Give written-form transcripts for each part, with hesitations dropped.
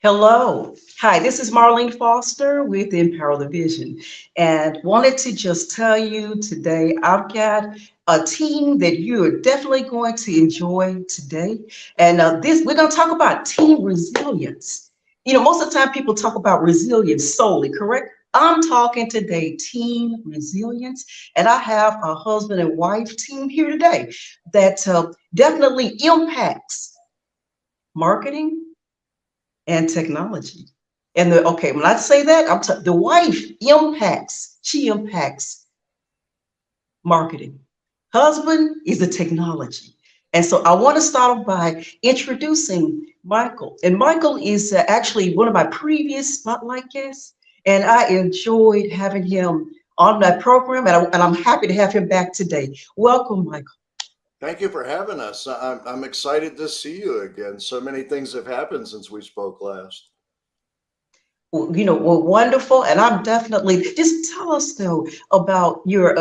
Hello. Hi, this is Marlene Foster with Empower the Vision. And wanted to just tell you today, I've got a team that you're definitely going to enjoy today. And this we're going to talk about team resilience. Most of the time people talk about resilience solely, correct? I'm talking today team resilience, and I have a husband and wife team here today that definitely impacts marketing and technology. And when I say that, the wife she impacts marketing. Husband is the technology. And so I want to start off by introducing Michael. And Michael is actually one of my previous spotlight guests. And I enjoyed having him on my program. And I'm happy to have him back today. Welcome, Michael. Thank you for having us. I'm excited to see you again. So many things have happened since we spoke last. Well, wonderful. And I'm definitely just tell us though about your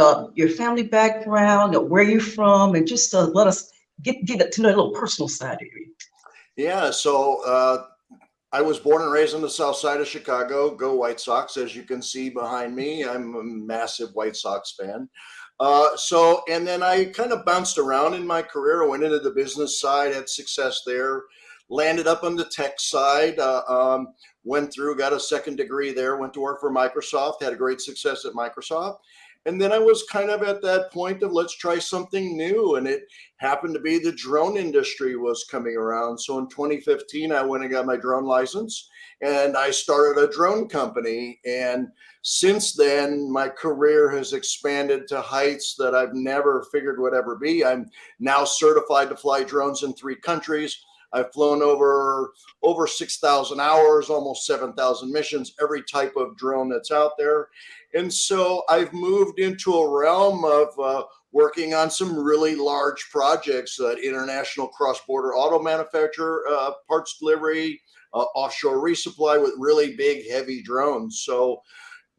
family background, where you're from, and just let us get to know a little personal side of you. Yeah, so I was born and raised on the south side of Chicago. Go White Sox. As you can see behind me, I'm a massive White Sox fan. And then I kind of bounced around in my career. I went into the business side, had success there, landed up on the tech side, went through, got a second degree there, went to work for Microsoft, had a great success at Microsoft. And then I was kind of at that point of let's try something new. And it happened to be the drone industry was coming around. So in 2015, I went and got my drone license and I started a drone company. And since then, my career has expanded to heights that I've never figured would ever be. I'm now certified to fly drones in 3 countries. I've flown over 6,000 hours, almost 7,000 missions, every type of drone that's out there. And so I've moved into a realm of working on some really large projects, international cross-border auto manufacturer, parts delivery, offshore resupply with really big, heavy drones. So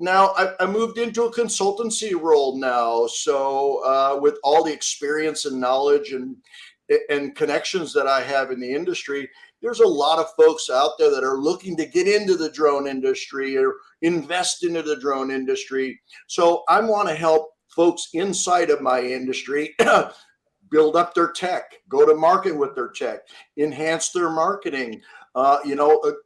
now I moved into a consultancy role now. So with all the experience and knowledge and connections that I have in the industry, there's a lot of folks out there that are looking to get into the drone industry or invest into the drone industry. So I want to help folks inside of my industry build up their tech, go to market with their tech, enhance their marketing,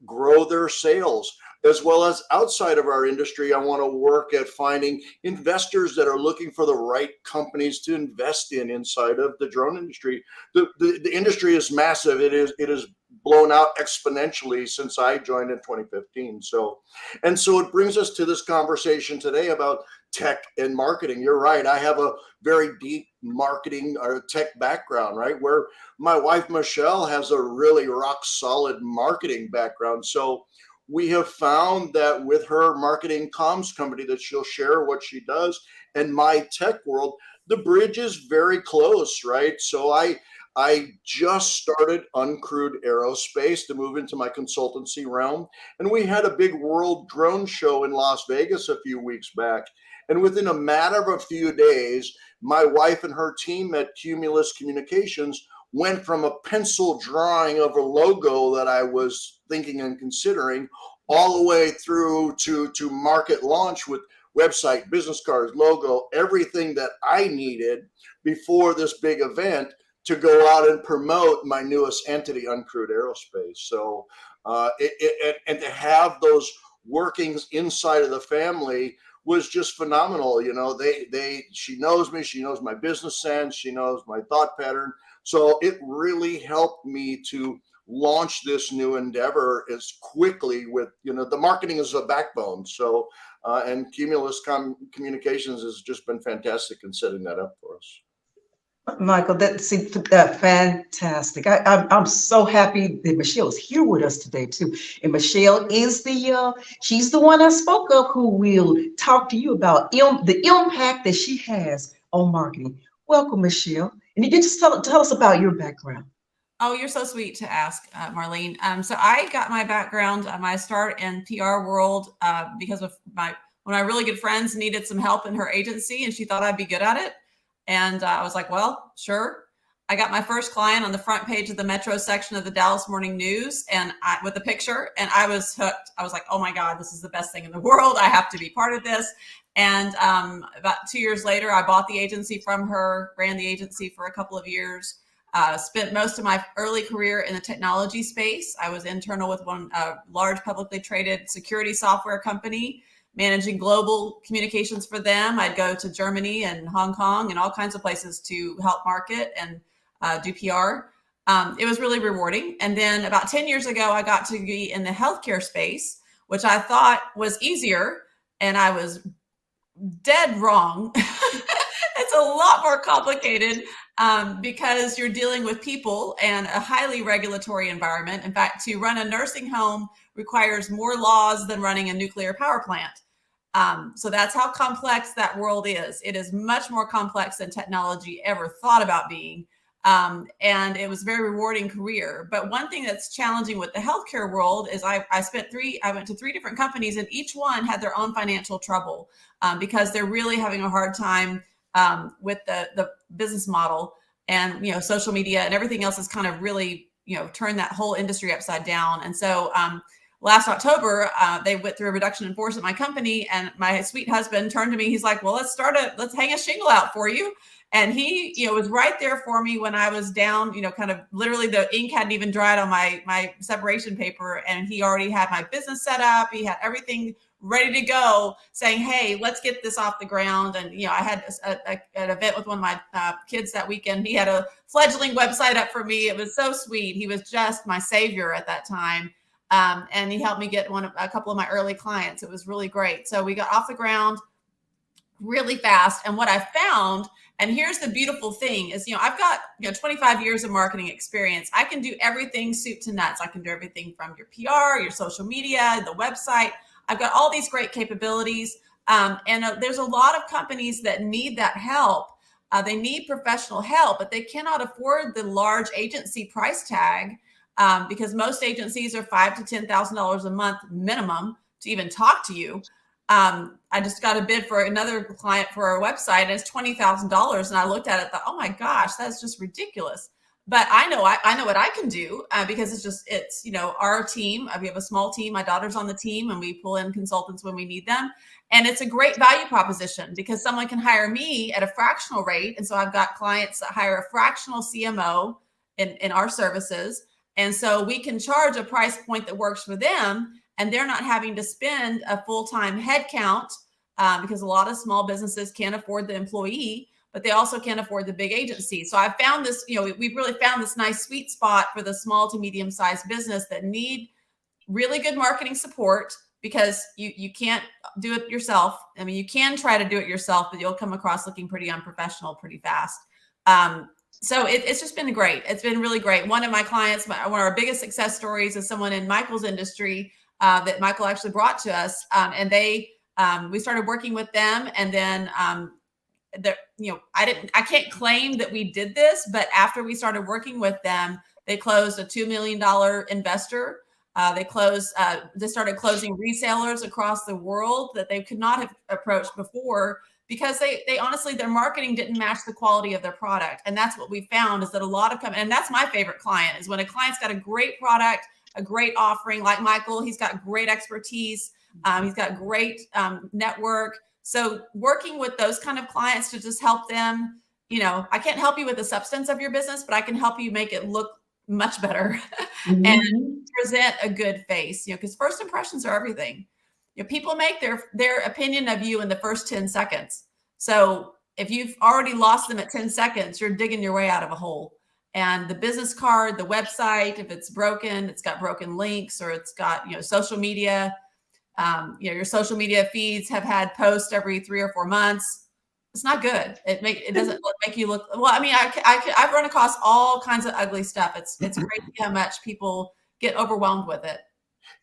grow their sales. As well as outside of our industry, I want to work at finding investors that are looking for the right companies to invest in inside of the drone industry. The industry is massive. It is blown out exponentially since I joined in 2015. So it brings us to this conversation today about tech and marketing. You're right. I have a very deep marketing or tech background, right? Where my wife, Michelle, has a really rock solid marketing background. So we have found that with her marketing comms company that she'll share what she does and my tech world, the bridge is very close, right? So I just started Uncrewed Aerospace to move into my consultancy realm. And we had a big world drone show in Las Vegas a few weeks back. And within a matter of a few days, my wife and her team at Cumulus Communications went from a pencil drawing of a logo that I was thinking and considering all the way through to market launch with website, business cards, logo, everything that I needed before this big event to go out and promote my newest entity, Uncrewed Aerospace. So, and to have those workings inside of the family was just phenomenal. She knows me, she knows my business sense, she knows my thought pattern. So it really helped me to launch this new endeavor as quickly with, the marketing is a backbone. So, and Cumulus Communications has just been fantastic in setting that up for us. Michael, that fantastic. I'm so happy that Michelle is here with us today too. And Michelle is she's the one I spoke of who will talk to you about the impact that she has on marketing. Welcome, Michelle. And you can just tell us about your background. Oh, you're so sweet to ask, Marlene. So I got my background, my start in PR world because of one of my really good friends needed some help in her agency, and she thought I'd be good at it. And I was like, well, sure. I got my first client on the front page of the Metro section of the Dallas Morning News, and with a picture, and I was hooked. I was like, oh my God, this is the best thing in the world. I have to be part of this. And about 2 years later, I bought the agency from her, ran the agency for a couple of years, spent most of my early career in the technology space. I was internal with one large publicly traded security software company, managing global communications for them. I'd go to Germany and Hong Kong and all kinds of places to help market and do PR. It was really rewarding. And then about 10 years ago, I got to be in the healthcare space, which I thought was easier. And I was dead wrong. It's a lot more complicated because you're dealing with people and a highly regulatory environment. In fact, to run a nursing home requires more laws than running a nuclear power plant. So that's how complex that world is. It is much more complex than technology ever thought about being. And it was a very rewarding career. But one thing that's challenging with the healthcare world is I went to 3 different companies, and each one had their own financial trouble because they're really having a hard time with the business model, and, social media and everything else has kind of really, turned that whole industry upside down. And so, last October, they went through a reduction in force at my company, and my sweet husband turned to me. He's like, well, let's hang a shingle out for you. And he, was right there for me when I was down, kind of literally the ink hadn't even dried on my separation paper. And he already had my business set up. He had everything ready to go, saying, hey, let's get this off the ground. And, I had an event with one of my kids that weekend. He had a fledgling website up for me. It was so sweet. He was just my savior at that time. And he helped me get a couple of my early clients. It was really great. So we got off the ground really fast. And what I found, and here's the beautiful thing, is, I've got 25 years of marketing experience. I can do everything soup to nuts. I can do everything from your PR, your social media, the website. I've got all these great capabilities. And there's a lot of companies that need that help. They need professional help, but they cannot afford the large agency price tag because most agencies are $5,000 to $10,000 a month minimum to even talk to you. I just got a bid for another client for our website, and it's $20,000. And I looked at it, thought, oh my gosh, that's just ridiculous. But I know what I can do because it's our team. We have a small team. My daughter's on the team, and we pull in consultants when we need them. And it's a great value proposition because someone can hire me at a fractional rate. And so I've got clients that hire a fractional CMO in our services. And so we can charge a price point that works for them, and they're not having to spend a full-time headcount because a lot of small businesses can't afford the employee, but they also can't afford the big agency. So I found this, we've really found this nice sweet spot for the small to medium-sized business that need really good marketing support because you can't do it yourself. I mean, you can try to do it yourself, but you'll come across looking pretty unprofessional pretty fast. So it's just been great. It's been really great. One of my clients, one of our biggest success stories is someone in Michael's industry that Michael actually brought to us. And we started working with them, and then I can't claim that we did this, but after we started working with them, they closed a $2 million investor. They started closing resellers across the world that they could not have approached before because they honestly, their marketing didn't match the quality of their product. And that's what we found is that a lot of and that's my favorite client, is when a client's got a great product, a great offering, like Michael. He's got great expertise. He's got great network. So working with those kind of clients to just help them, I can't help you with the substance of your business, but I can help you make it look much better and present a good face, because first impressions are everything. People make their opinion of you in the first 10 seconds. So if you've already lost them at 10 seconds, you're digging your way out of a hole. And the business card, the website, if it's broken, it's got broken links, or it's got, social media, your social media feeds have had posts every 3 or 4 months. It's not good. It doesn't make you look, well, I mean, I've run across all kinds of ugly stuff. It's crazy how much people get overwhelmed with it.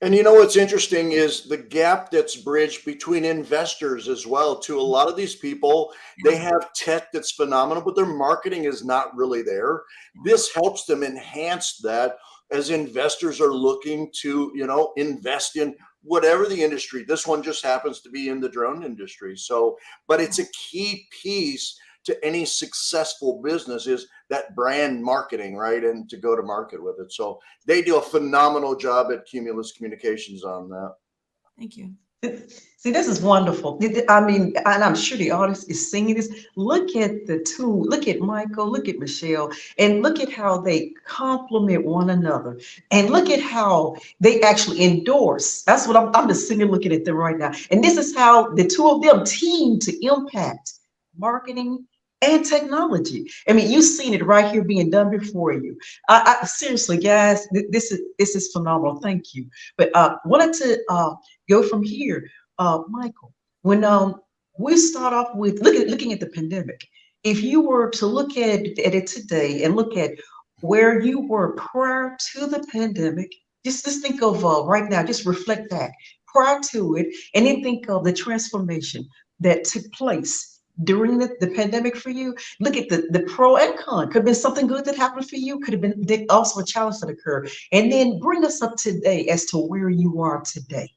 And what's interesting is the gap that's bridged between investors as well. To a lot of these people, they have tech that's phenomenal, but their marketing is not really there. This helps them enhance that as investors are looking to, invest in whatever the industry. This one just happens to be in the drone industry. So, but it's a key piece to any successful business is that brand marketing, right? And to go to market with it. So they do a phenomenal job at Cumulus Communications on that. Thank you. See, this is wonderful. I mean, and I'm sure the audience is singing this. Look at the two. Look at Michael. Look at Michelle. And look at how they complement one another. And look at how they actually endorse. That's what I'm just sitting looking at them right now. And this is how the two of them team to impact marketing and technology. I mean, you've seen it right here being done before you. I seriously, guys, this is phenomenal. Thank you. But wanted to go from here, Michael. When we start off with looking at the pandemic, if you were to look at it today and look at where you were prior to the pandemic, just think of right now. Just reflect back prior to it, and then think of the transformation that took place during the pandemic for you. Look at the pro and con. Could have been something good that happened for you, could have been also a challenge that occurred. And then bring us up today as to where you are today.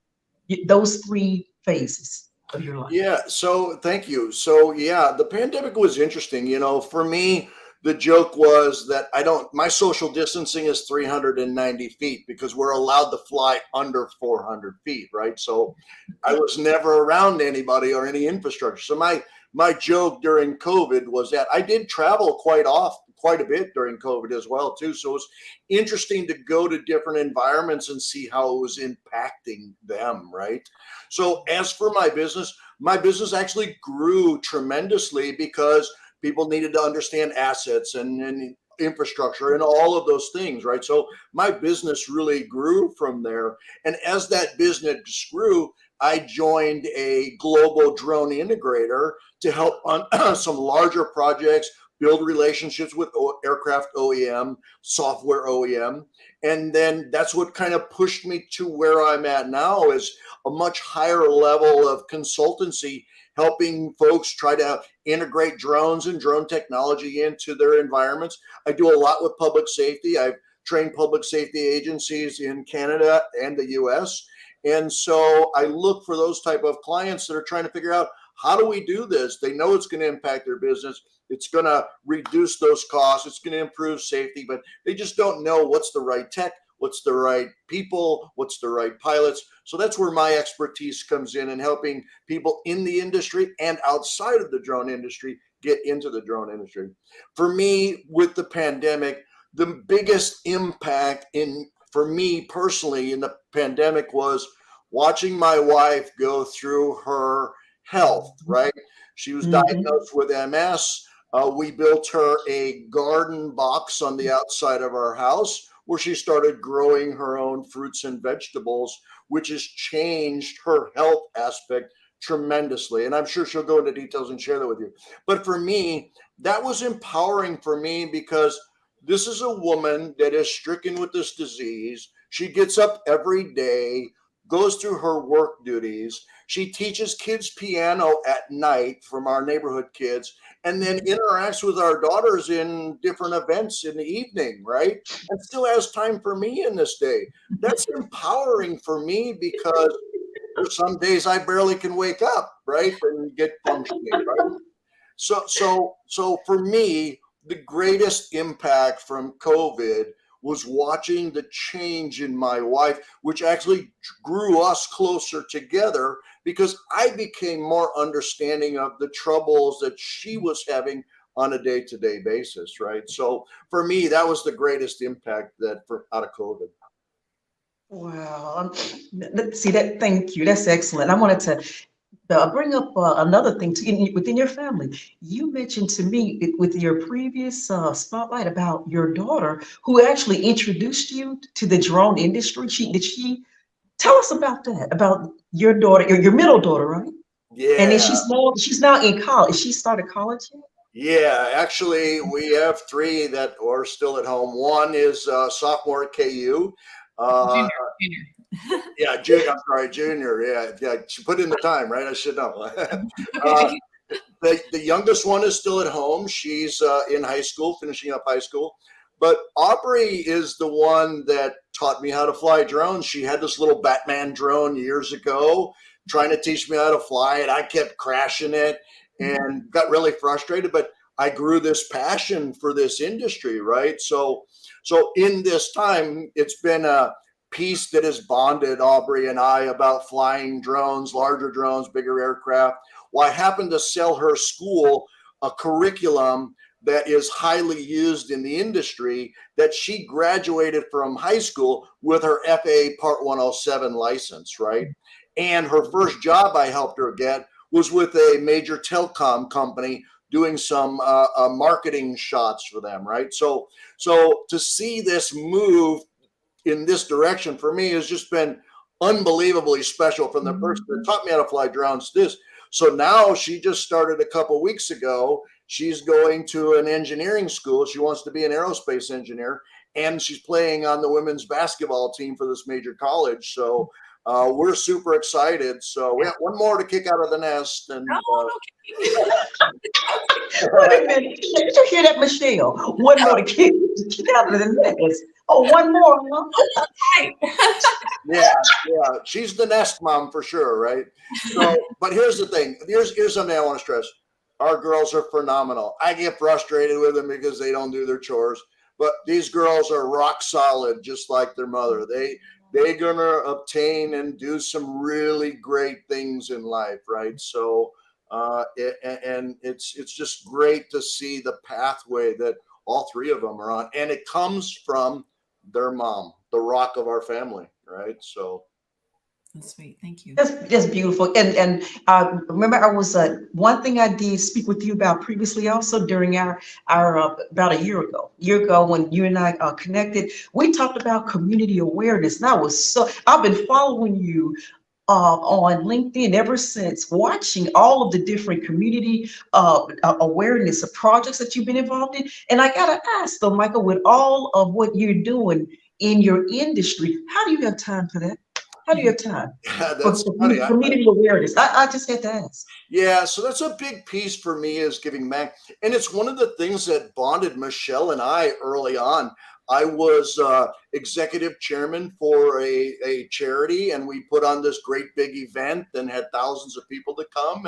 Those three phases of your life. Yeah, so thank you. So yeah, the pandemic was interesting. You know, for me, the joke was that my social distancing is 390 feet because we're allowed to fly under 400 feet, right? So I was never around anybody or any infrastructure. So my joke during COVID was that I did travel quite a bit during COVID as well too. So it was interesting to go to different environments and see how it was impacting them, right? So as for my business actually grew tremendously because people needed to understand assets and infrastructure and all of those things, right? So my business really grew from there. And as that business grew, I joined a global drone integrator to help on some larger projects, build relationships with aircraft OEM, software OEM. And then that's what kind of pushed me to where I'm at now, is a much higher level of consultancy, helping folks try to integrate drones and drone technology into their environments. I do a lot with public safety. I've trained public safety agencies in Canada and the US. And so I look for those type of clients that are trying to figure out, how do we do this? They know it's going to impact their business. It's going to reduce those costs. It's going to improve safety, but they just don't know what's the right tech, what's the right people, what's the right pilots. So that's where my expertise comes in helping people in the industry and outside of the drone industry get into the drone industry. For me, with the pandemic, the biggest impact for me personally in the pandemic was watching my wife go through her health, right? She was diagnosed with MS. We built her a garden box on the outside of our house where she started growing her own fruits and vegetables, which has changed her health aspect tremendously. And I'm sure she'll go into details and share that with you. But for me, that was empowering for me because this is a woman that is stricken with this disease. She gets up every day, goes through her work duties. She teaches kids piano at night from our neighborhood kids, and then interacts with our daughters in different events in the evening, right? And still has time for me in this day. That's empowering for me because there's some days I barely can wake up, right? And get functioning, right? So for me, the greatest impact from COVID was watching the change in my wife, which actually grew us closer together because I became more understanding of the troubles that she was having on a day-to-day basis, right? So for me, that was the greatest impact out of COVID. Wow. Let's see that. Thank you. That's excellent. I wanted to bring up another thing within your family. You mentioned to me with your previous spotlight about your daughter who actually introduced you to the drone industry. Did she tell us about that, about your daughter, your middle daughter, right? Yeah. And then she's now in college. She started college yet? Yeah, actually, we have three that are still at home. One is sophomore at KU. Junior. Yeah, junior. Yeah. She put in the time, right? I should know. The youngest one is still at home. She's in high school, finishing up high school. But Aubrey is the one that taught me how to fly drones. She had this little Batman drone years ago, trying to teach me how to fly it. I kept crashing it and got really frustrated. But I grew this passion for this industry, right? So in this time, it's been a piece that has bonded Aubrey and I about flying drones, larger drones, bigger aircraft. Well, I happened to sell her school a curriculum that is highly used in the industry, that she graduated from high school with her FAA Part 107 license, right? And her first job I helped her get was with a major telecom company doing some marketing shots for them, right? So to see this move in this direction for me has just been unbelievably special, from the person that taught me how to fly drones to this. So now she just started a couple weeks ago. She's going to an engineering school. She wants to be an aerospace engineer, and she's playing on the women's basketball team for this major college. So we're super excited. So we have one more to kick out of the nest. And Wait a minute. Did you hear that, Michelle? One more to get out of the nest. Oh, one more. Huh? yeah, she's the nest mom for sure, right? So, but here's the thing. Here's something I want to stress. Our girls are phenomenal. I get frustrated with them because they don't do their chores, but these girls are rock solid, just like their mother. They're gonna obtain and do some really great things in life, right? So, and it's just great to see the pathway that all three of them are on, and it comes from their mom, the rock of our family, right? So That's sweet. Thank you. That's beautiful. And remember, I was one thing I did speak with you about previously, also during our about a year ago when you and I connected. We talked about community awareness, and I've been following you on LinkedIn ever since, watching all of the different community awareness projects that you've been involved in. And I gotta ask though, Michael, with all of what you're doing in your industry, how do you have time for that? How do you have time that's for funny. community awareness? I just had to ask. Yeah, so that's a big piece for me, is giving back. And it's one of the things that bonded Michelle and I early on. I was executive chairman for a charity, and we put on this great big event and had thousands of people to come.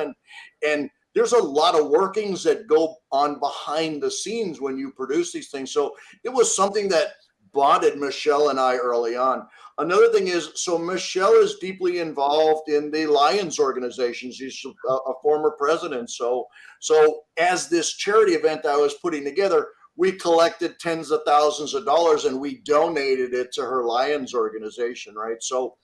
And there's a lot of workings that go on behind the scenes when you produce these things. So it was something that bonded Michelle and I early on. Another thing is, so Michelle is deeply involved in the Lions organization. She's a former president. So as this charity event I was putting together, we collected tens of thousands of dollars and we donated it to her Lions organization, right? So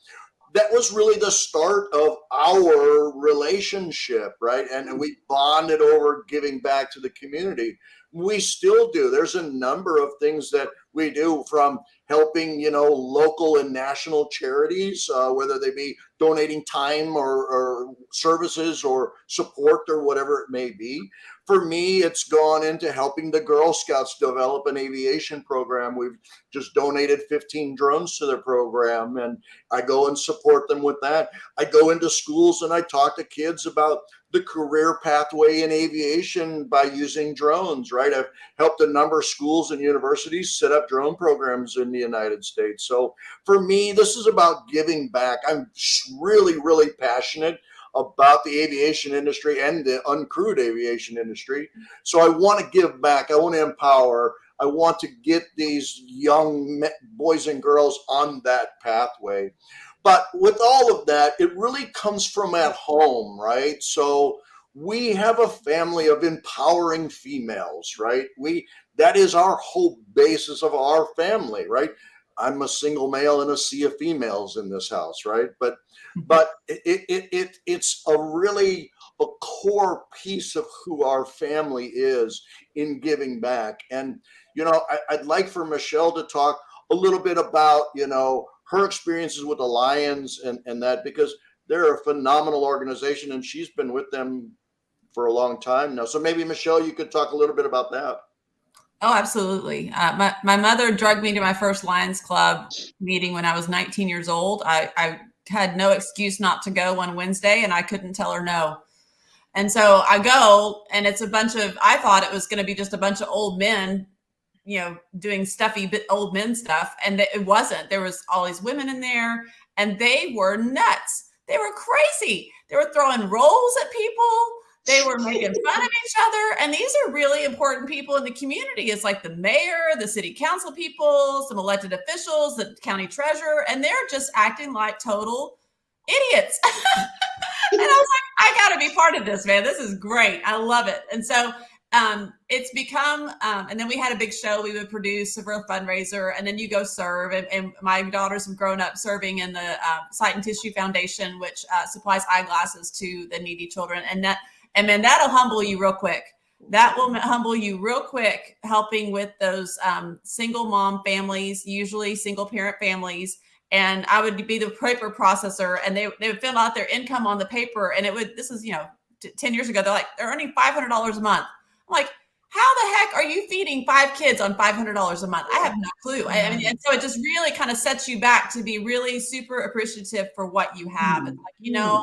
that was really the start of our relationship, right? And we bonded over giving back to the community. We still do. There's a number of things that we do, from helping, local and national charities, whether they be donating time or services or support or whatever it may be. For me, it's gone into helping the Girl Scouts develop an aviation program. We've just donated 15 drones to their program, and I go and support them with that. I go into schools and I talk to kids about the career pathway in aviation by using drones, right? I've helped a number of schools and universities set up drone programs in the United States. So for me, this is about giving back. I'm really, really passionate about the aviation industry and the uncrewed aviation industry. So I want to give back. I want to empower. I want to get these young boys and girls on that pathway. But with all of that, it really comes from at home, right? So we have a family of empowering females, right? That is our whole basis of our family, right? I'm a single male in a sea of females in this house, right? But it's a really a core piece of who our family is in giving back. And I'd like for Michelle to talk a little bit about her experiences with the Lions and that, because they're a phenomenal organization and she's been with them for a long time now. So maybe Michelle, you could talk a little bit about that. Oh, absolutely. My mother drugged me to my first Lions Club meeting when I was 19 years old. I had no excuse not to go one Wednesday, and I couldn't tell her no. And so I go, and it's I thought it was going to be just a bunch of old men, doing stuffy old men stuff. And it wasn't. There was all these women in there, and they were nuts. They were crazy. They were throwing rolls at people. They were making fun of each other. And these are really important people in the community. It's like the mayor, the city council people, some elected officials, the county treasurer, and they're just acting like total idiots. And I was like, I got to be part of this, man. This is great. I love it. And so it's become, and then we had a big show we would produce for a fundraiser, and then you go serve. And my daughters have grown up serving in the Sight and Tissue Foundation, which supplies eyeglasses to the needy children. And then that'll humble you real quick. That will humble you real quick, helping with those single mom families, usually single parent families. And I would be the paper processor, and they would fill out their income on the paper. And this is, 10 years ago, they're earning $500 a month. I'm like, how the heck are you feeding 5 kids on $500 a month? I have no clue. I mean, and so it just really kind of sets you back to be really super appreciative for what you have. It's like,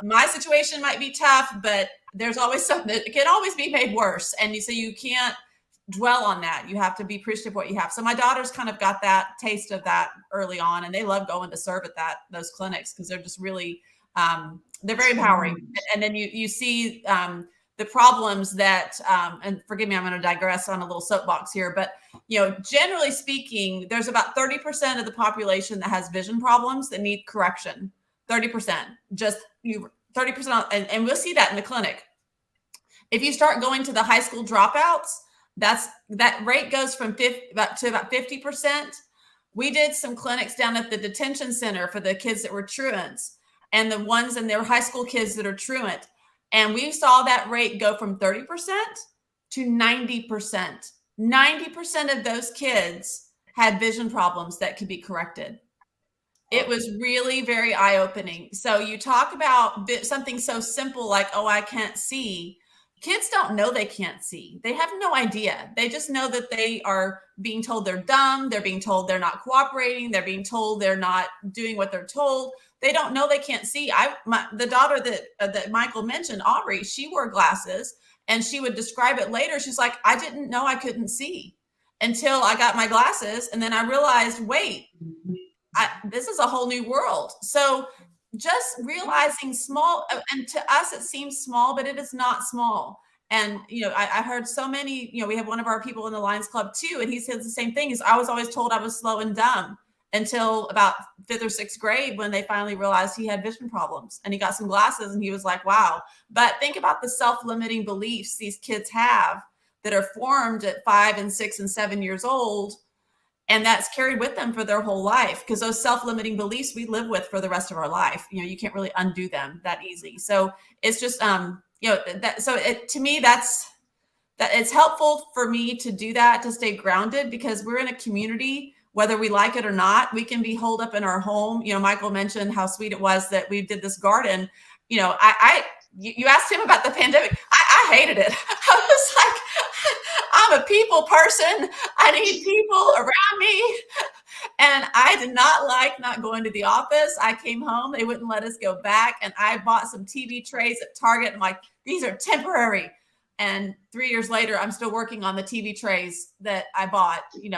my situation might be tough, but there's always something that can always be made worse. And so you can't dwell on that. You have to be appreciative of what you have. So my daughters kind of got that taste of that early on, and they love going to serve at those clinics because they're just really, they're very empowering. And then you see the problems that, and forgive me, I'm going to digress on a little soapbox here, but generally speaking, there's about 30% of the population that has vision problems that need correction. 30%, just 30%, and we'll see that in the clinic. If you start going to the high school dropouts, that rate goes from about 50%. We did some clinics down at the detention center for the kids that were truants, and the ones and their high school kids that are truant. And we saw that rate go from 30% to 90%. 90% of those kids had vision problems that could be corrected. It was really very eye-opening. So you talk about something so simple like, oh, I can't see. Kids don't know they can't see. They have no idea. They just know that they are being told they're dumb. They're being told they're not cooperating. They're being told they're not doing what they're told. They don't know they can't see. The daughter that Michael mentioned, Aubrey, she wore glasses, and she would describe it later. She's like, I didn't know I couldn't see until I got my glasses. And then I realized, wait, this is a whole new world. So just realizing small, and to us, it seems small, but it is not small. And, I heard so many, we have one of our people in the Lions Club too, and he says the same thing. I was always told I was slow and dumb until about 5th or 6th grade when they finally realized he had vision problems, and he got some glasses, and he was like, wow. But think about the self-limiting beliefs these kids have that are formed at 5 and 6 and 7 years old. And that's carried with them for their whole life, because those self-limiting beliefs we live with for the rest of our life. You can't really undo them that easy. So it's just, to me, that it's helpful for me to do that, to stay grounded, because we're in a community, whether we like it or not. We can be holed up in our home. Michael mentioned how sweet it was that we did this garden. You asked him about the pandemic. I hated it. I was like, I'm a people person. I need people around me. And I did not like not going to the office. I came home. They wouldn't let us go back. And I bought some TV trays at Target. I'm like, these are temporary. And 3 years later, I'm still working on the TV trays that I bought, to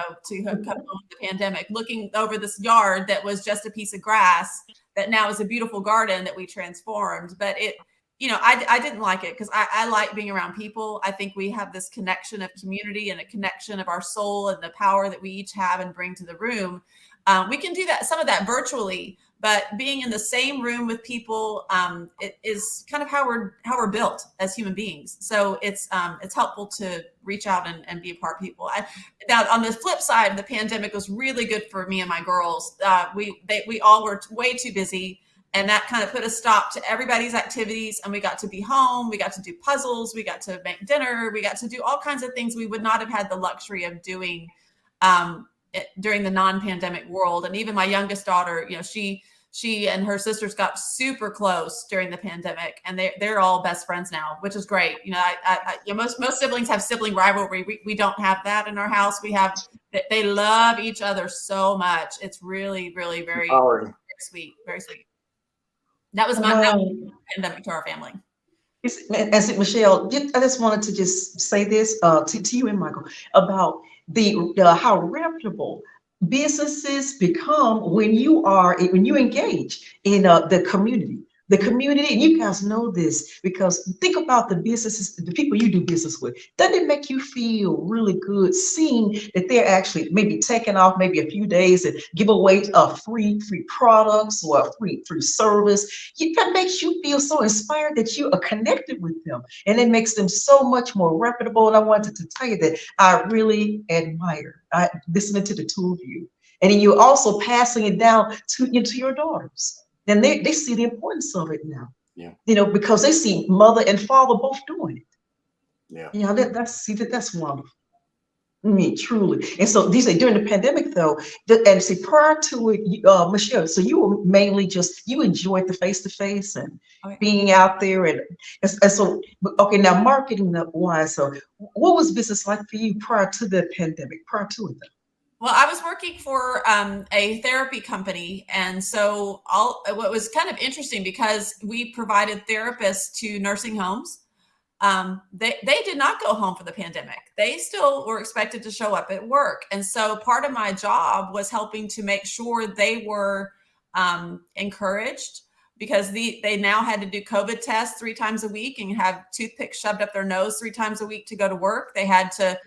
come home with the pandemic, looking over this yard that was just a piece of grass that now is a beautiful garden that we transformed. But I didn't like it because I like being around people. I think we have this connection of community and a connection of our soul and the power that we each have and bring to the room. We can do some of that virtually, but being in the same room with people, it is kind of how we're built as human beings. So it's helpful to reach out and be a part of people. Now, on the flip side, the pandemic was really good for me and my girls. We all were way too busy. And that kind of put a stop to everybody's activities. And we got to be home. We got to do puzzles. We got to make dinner. We got to do all kinds of things we would not have had the luxury of doing during the non-pandemic world. And even my youngest daughter, she and her sisters got super close during the pandemic. And they're all best friends now, which is great. Most siblings have sibling rivalry. We don't have that in our house. They love each other so much. It's really, really very, very sweet. Very sweet. That was my pandemic to our family. And Michelle, I just wanted to just say this to you and Michael about how reputable businesses become when you engage in the community. the community, and you guys know this because think about the businesses, the people you do business with. Doesn't it make you feel really good seeing that they're actually maybe taking off maybe a few days and give away free products or a free service? That makes you feel so inspired that you are connected with them, and it makes them so much more reputable. And I wanted to tell you that I really admire listening to the two of you, and then you're also passing it down to your daughters. And they see the importance of it now. Yeah. Because they see mother and father both doing it. Yeah. That's wonderful. I mean, truly. And so these are during the pandemic though, and see prior to it, Michelle, so you were mainly you enjoyed the face-to-face and Okay. being out there and so, okay, now marketing wise, so what was business like for you prior to the pandemic, prior to it though? Well, I was working for a therapy company. And so what was kind of interesting because we provided therapists to nursing homes. They did not go home for the pandemic. They still were expected to show up at work. And so part of my job was helping to make sure they were encouraged, because they now had to do COVID tests 3 times a week and have toothpicks shoved up their nose 3 times a week to go to work. They had to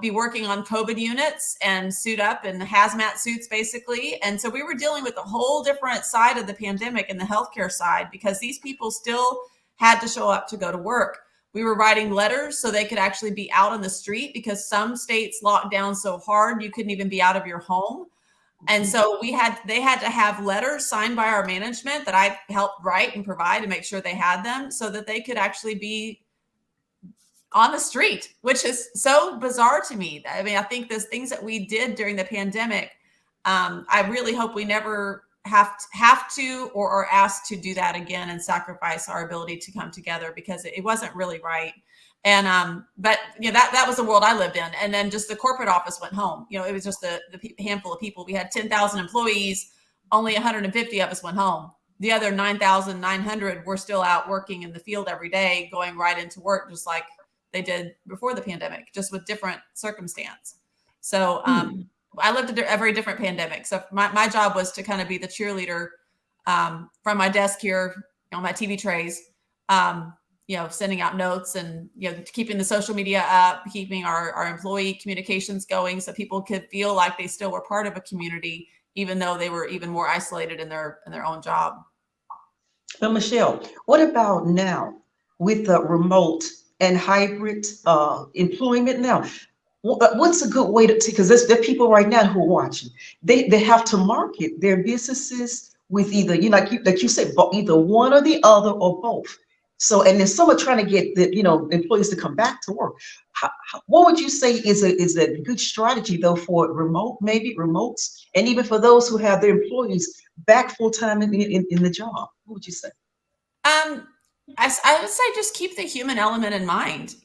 be working on COVID units and suit up in hazmat suits, basically. And so we were dealing with a whole different side of the pandemic and the healthcare side, because these people still had to show up to go to work. We were writing letters so they could actually be out on the street, because some states locked down so hard you couldn't even be out of your home. And so they had to have letters signed by our management that I helped write and provide and make sure they had them so that they could actually be on the street, which is so bizarre to me. I mean, I think those things that we did during the pandemic, I really hope we never have to or are asked to do that again and sacrifice our ability to come together, because it wasn't really right. And but that was the world I lived in. And then just the corporate office went home. It was just the handful of people. We had 10,000 employees, only 150 of us went home. The other 9,900 were still out working in the field every day, going right into work, just like they did before the pandemic, just with different circumstance. So I lived a very different pandemic. So my job was to kind of be the cheerleader from my desk here on my TV trays, sending out notes and, keeping the social media up, keeping our employee communications going so people could feel like they still were part of a community, even though they were even more isolated in their own job. Now, Michelle, what about now with the remote and hybrid employment now? What's a good way because there are people right now who are watching. They have to market their businesses with either, like you said, either one or the other or both. So, and then some are trying to get the, employees to come back to work. What would you say is a good strategy though for remotes, and even for those who have their employees back full time in the job? What would you say? I would say just keep the human element in mind.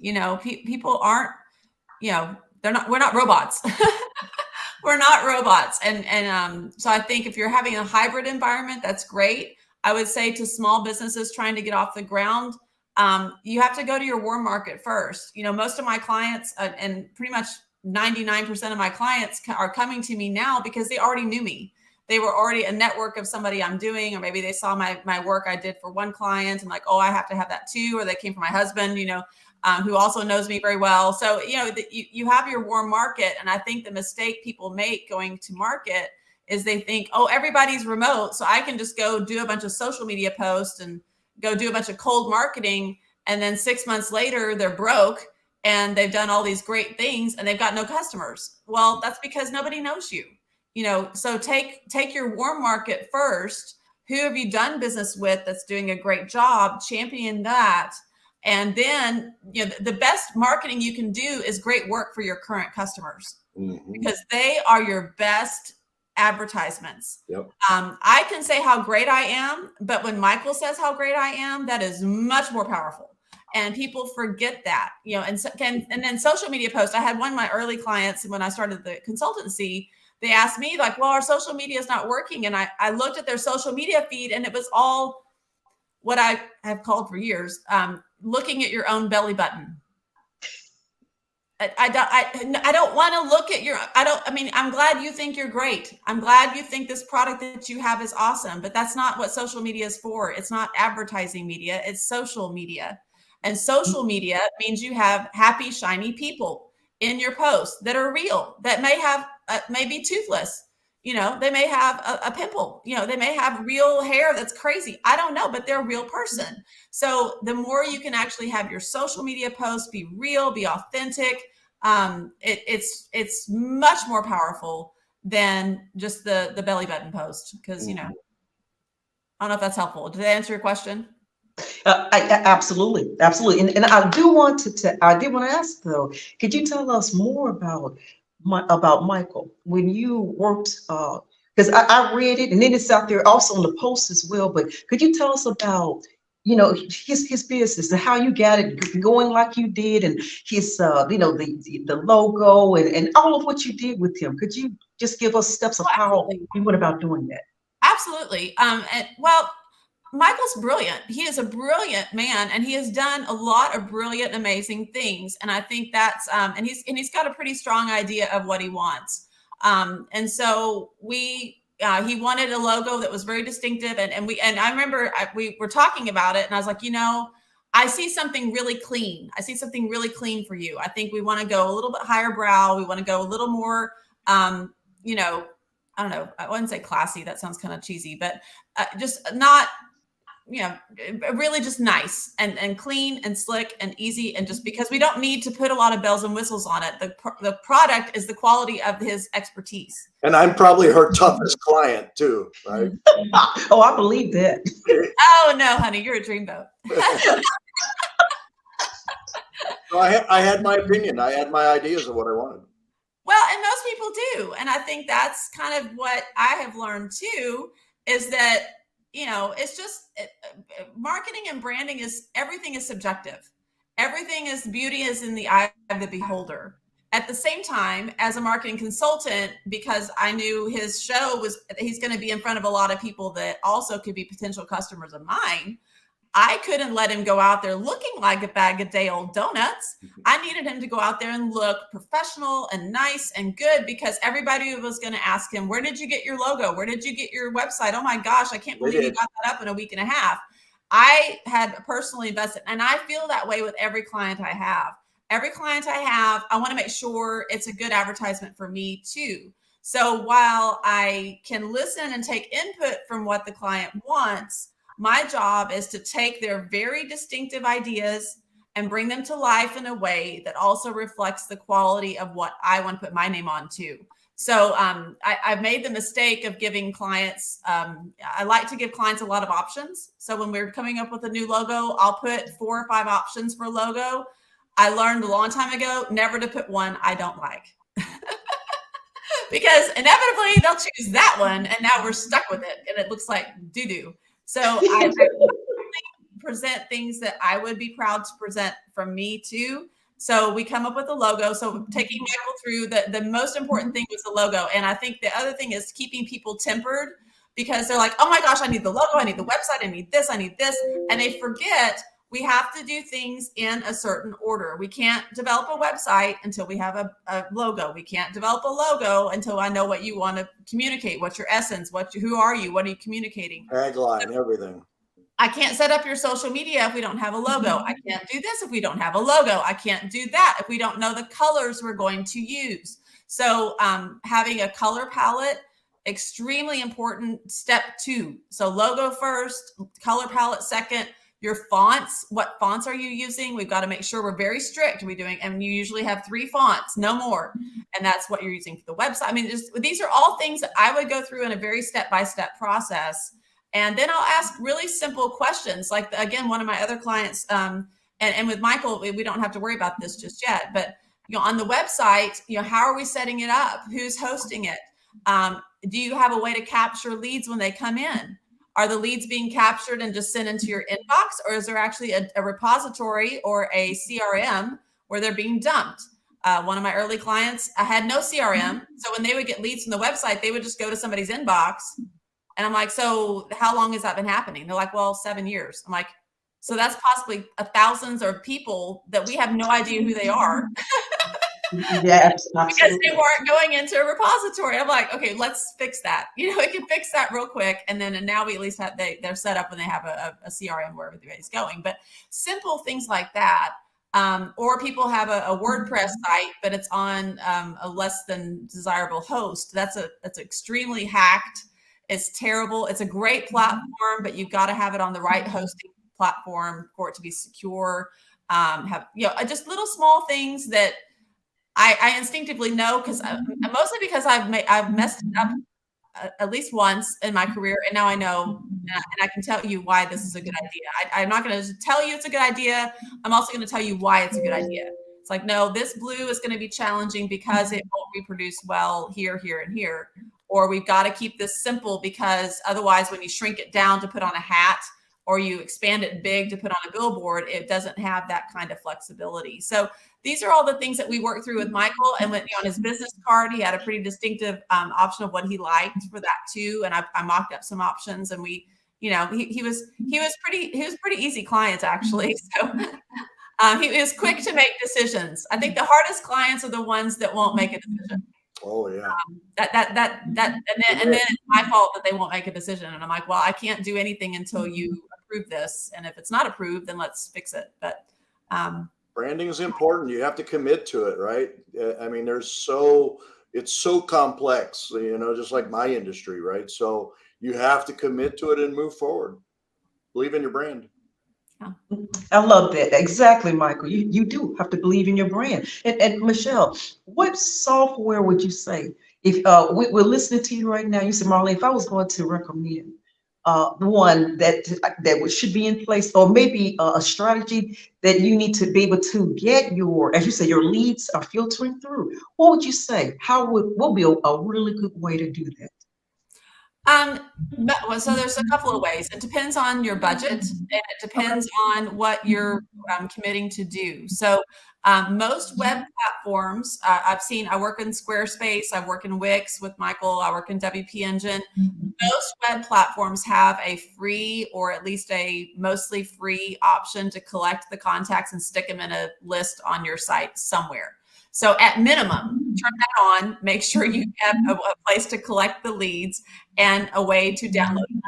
People aren't, we're not robots. We're not robots. And so I think if you're having a hybrid environment, that's great. I would say to small businesses trying to get off the ground, you have to go to your warm market first. Most of my clients and pretty much 99% of my clients are coming to me now because they already knew me. They were already a network of somebody I'm doing, or maybe they saw my work I did for one client and like, oh, I have to have that too. Or they came from my husband, who also knows me very well. So, you have your warm market. And I think the mistake people make going to market is they think, oh, everybody's remote, so I can just go do a bunch of social media posts and go do a bunch of cold marketing. And then 6 months later, they're broke and they've done all these great things and they've got no customers. Well, that's because nobody knows you. So take your warm market first. Who have you done business with that's doing a great job? Champion that. And then, the best marketing you can do is great work for your current customers, because they are your best advertisements. Yep. I can say how great I am, but when Michael says how great I am, that is much more powerful. And people forget that, and then social media posts. I had one of my early clients when I started the consultancy. They asked me like, well, our social media is not working. And I looked at their social media feed and it was all what I have called for years, looking at your own belly button. I don't want to look at your, I mean, I'm glad you think you're great. I'm glad you think this product that you have is awesome, but that's not what social media is for. It's not advertising media, it's social media. And social media means you have happy, shiny people in your posts that are real, that may have, may be toothless. You know, they may have a pimple, you know, they may have real hair that's crazy. I don't know, but they're a real person. So the more you can actually have your social media posts be real, be authentic, it's much more powerful than just the belly button post. Because, you know, I don't know if that's helpful. Did that answer your question? Absolutely, absolutely. And I do want I did want to ask though, could you tell us more about Michael when you worked, because I read it and then it's out there also on the post as well, but could you tell us about, you know, his business and how you got it going like you did, and his you know, the logo and all of what you did with him? Could you just give us steps of how you went about doing that? Absolutely. And well, Michael's brilliant. He is a brilliant man, and he has done a lot of brilliant, amazing things. And I think that's and he's got a pretty strong idea of what he wants. And so he wanted a logo that was very distinctive, and I remember we were talking about it, and I was like, you know, I see something really clean. I see something really clean for you. I think we want to go a little bit higher brow. We want to go a little more, you know, I don't know. I wouldn't say classy. That sounds kind of cheesy, but just not, you know, really just nice and clean and slick and easy. And just because we don't need to put a lot of bells and whistles on it, the product is the quality of his expertise. And I'm probably her toughest client too, right? Oh, I believe that. Oh no, honey, you're a dreamboat. So I had my opinion. I had my ideas of what I wanted. Well, and most people do. And I think that's kind of what I have learned too, is that, you know, it's just marketing and branding is, everything is subjective. Everything is, beauty is in the eye of the beholder. At the same time, as a marketing consultant, because I knew his show he's going to be in front of a lot of people that also could be potential customers of mine, I couldn't let him go out there looking like a bag of day old donuts. I needed him to go out there and look professional and nice and good, because everybody was going to ask him, where did you get your logo? Where did you get your website? Oh my gosh, I can't believe you got that up in a week and a half. I had personally invested, and I feel that way with every client I have. Every client I have, I want to make sure it's a good advertisement for me too. So while I can listen and take input from what the client wants, my job is to take their very distinctive ideas and bring them to life in a way that also reflects the quality of what I want to put my name on too. So I've made the mistake of giving clients, I like to give clients a lot of options. So when we're coming up with a new logo, I'll put 4 or 5 options for logo. I learned a long time ago never to put one I don't like. Because inevitably they'll choose that one, and now we're stuck with it and it looks like doo-doo. So I present things that I would be proud to present from me too. So we come up with a logo. So taking Michael through the most important thing was the logo. And I think the other thing is keeping people tempered, because they're like, oh my gosh, I need the logo, I need the website, I need this, I need this. And they forget we have to do things in a certain order. We can't develop a website until we have a logo. We can't develop a logo until I know what you want to communicate. What's your essence? Who are you? What are you communicating? Tagline, everything. I can't set up your social media if we don't have a logo. I can't do this if we don't have a logo. I can't do that if we don't know the colors we're going to use. So having a color palette, extremely important. Step 2. So logo first, color palette second. Your fonts, what fonts are you using? We've got to make sure we're very strict. And you usually have 3 fonts, no more. And that's what you're using for the website. I mean, these are all things that I would go through in a very step-by-step process. And then I'll ask really simple questions. Like, again, one of my other clients, and with Michael, we don't have to worry about this just yet, but you know, on the website, you know, how are we setting it up? Who's hosting it? Do you have a way to capture leads when they come in? Are the leads being captured and just sent into your inbox, or is there actually a repository or a CRM where they're being dumped? One of my early clients, I had no CRM. So when they would get leads from the website, they would just go to somebody's inbox. And I'm like, so how long has that been happening? They're like, well, 7 years. I'm like, so that's possibly thousands of people that we have no idea who they are. Yeah, because they absolutely. weren't going into a repository. I'm like, okay, let's fix that. We can fix that real quick. And now we at least have, they're set up when they have a CRM where everybody's going. But simple things like that. Or people have a WordPress site, but it's on a less than desirable host. That's extremely hacked. It's terrible. It's a great platform, but you've got to have it on the right hosting platform for it to be secure. Have just little small things that I instinctively know, because mostly because I've messed it up at least once in my career, and now I know, and I can tell you why this is a good idea. I'm not going to tell you it's a good idea. I'm also going to tell you why it's a good idea. It's like, no, this blue is going to be challenging because it won't reproduce well here, here, and here. Or we've got to keep this simple because otherwise when you shrink it down to put on a hat or you expand it big to put on a billboard, it doesn't have that kind of flexibility. So these are all the things that we worked through with Michael. And when, on his business card, he had a pretty distinctive option of what he liked for that too. And I mocked up some options, and we, he was pretty easy client actually. So he was quick to make decisions. I think the hardest clients are the ones that won't make a decision. Oh yeah. And then it's my fault that they won't make a decision. And I'm like, well, I can't do anything until you approve this. And if it's not approved, then let's fix it. But branding is important. You have to commit to it, right? I mean, it's so complex, just like my industry, right? So you have to commit to it and move forward. Believe in your brand. I love that. Exactly, Michael. You do have to believe in your brand. And Michelle, what software would you say if we're listening to you right now? You said, Marlene, if I was going to recommend one that should be in place, or maybe a strategy that you need to be able to get as you say, your leads are filtering through, what would you say? What would be a really good way to do that? So there's a couple of ways. It depends on your budget, and it depends on what you're committing to do. So most web platforms, I work in Squarespace, I work in Wix with Michael, I work in WP Engine. Most web platforms have a free, or at least a mostly free option to collect the contacts and stick them in a list on your site somewhere. So at minimum, turn that on, make sure you have a place to collect the leads and a way to download them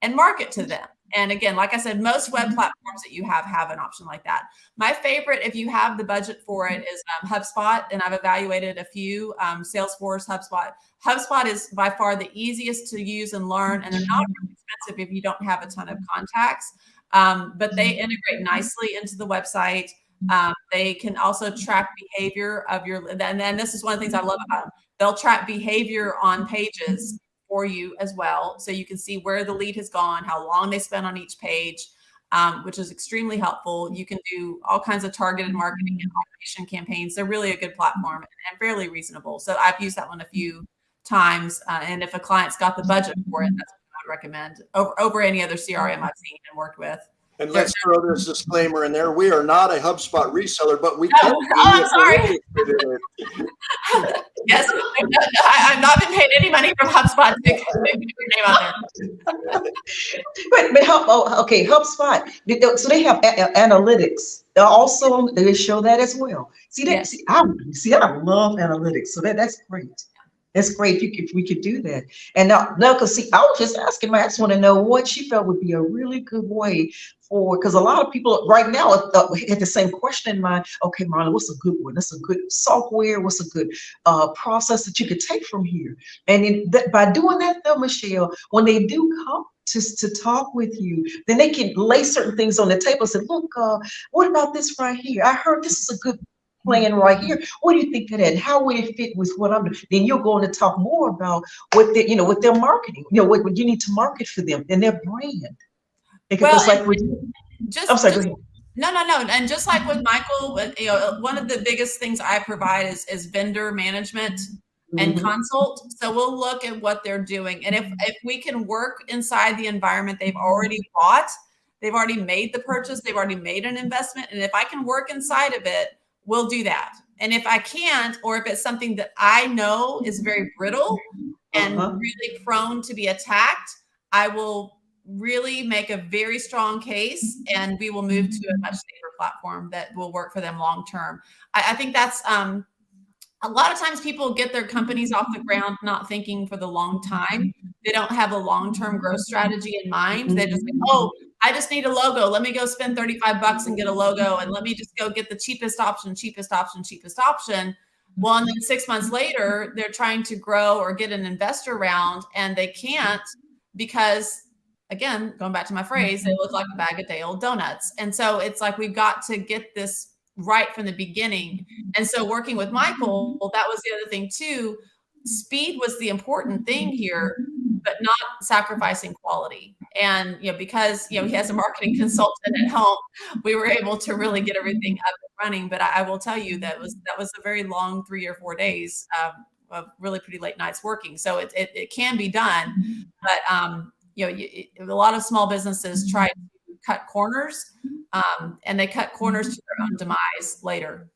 and market to them. And again, like I said, most web platforms that you have an option like that. My favorite, if you have the budget for it, is HubSpot. And I've evaluated a few, Salesforce, HubSpot. HubSpot is by far the easiest to use and learn, and they're not really expensive if you don't have a ton of contacts, but they integrate nicely into the website. They can also track behavior of your, and then this is one of the things I love about them. They'll track behavior on pages for you as well. So you can see where the lead has gone, how long they spent on each page, which is extremely helpful. You can do all kinds of targeted marketing and automation campaigns. They're really a good platform and fairly reasonable. So I've used that one a few times. And if a client's got the budget for it, that's what I would recommend over any other CRM I've seen and worked with. And let's throw this disclaimer in there. We are not a HubSpot reseller, but we can. I'm sorry. Yes, I've not been paid any money from HubSpot to get your name out there. But okay, HubSpot. So they have analytics. Also, they show that as well. See that? Yes. I love analytics. So that's great. That's great if we could do that. And now, because see, I was just asking, I just want to know what she felt would be a really good way because a lot of people right now had the same question in mind. Okay, Marlon, what's a good one? What's a good software? What's a good process that you could take from here? And by doing that, though, Michelle, when they do come to talk with you, then they can lay certain things on the table and say, look, what about this right here? I heard this is a good plan right here. What do you think of that? How would it fit with what I'm doing? Then you're going to talk more about what what their marketing, what you need to market for them and their brand. Because I'm sorry, go ahead. No. And just like with Michael, one of the biggest things I provide is vendor management and consult. So we'll look at what they're doing. And if we can work inside the environment they've already bought, they've already made the purchase, they've already made an investment. And if I can work inside of it, we'll do that. And if I can't, or if it's something that I know is very brittle and really prone to be attacked, I will really make a very strong case, and we will move to a much safer platform that will work for them long term. I think that's a lot of times people get their companies off the ground not thinking for the long time. They don't have a long-term growth strategy in mind. They just think, oh, I just need a logo. Let me go spend 35 bucks and get a logo, and let me just go get the cheapest option, cheapest option, cheapest option. Well, and then 6 months later, they're trying to grow or get an investor round, and they can't because, again, going back to my phrase, they look like a bag of day-old donuts. And so it's like we've got to get this right from the beginning. And so working with Michael, that was the other thing too. Speed was the important thing here, but not sacrificing quality. And, because, he has a marketing consultant at home, we were able to really get everything up and running. But I will tell you that was a very long 3 or 4 days of really pretty late nights working. So it can be done, but, a lot of small businesses try to cut corners, and they cut corners to their own demise later.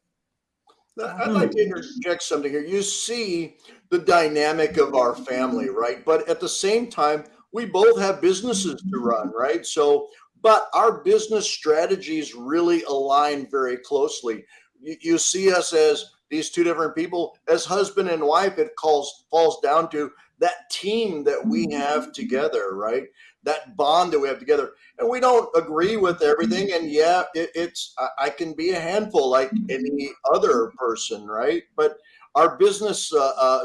I'd like to interject something here. You see the dynamic of our family, right? But at the same time, we both have businesses to run, right? So, but our business strategies really align very closely. You see us as these two different people, as husband and wife. It falls down to that team that we have together, right? That bond that we have together. And we don't agree with everything. And yeah, I can be a handful like any other person, right? But our business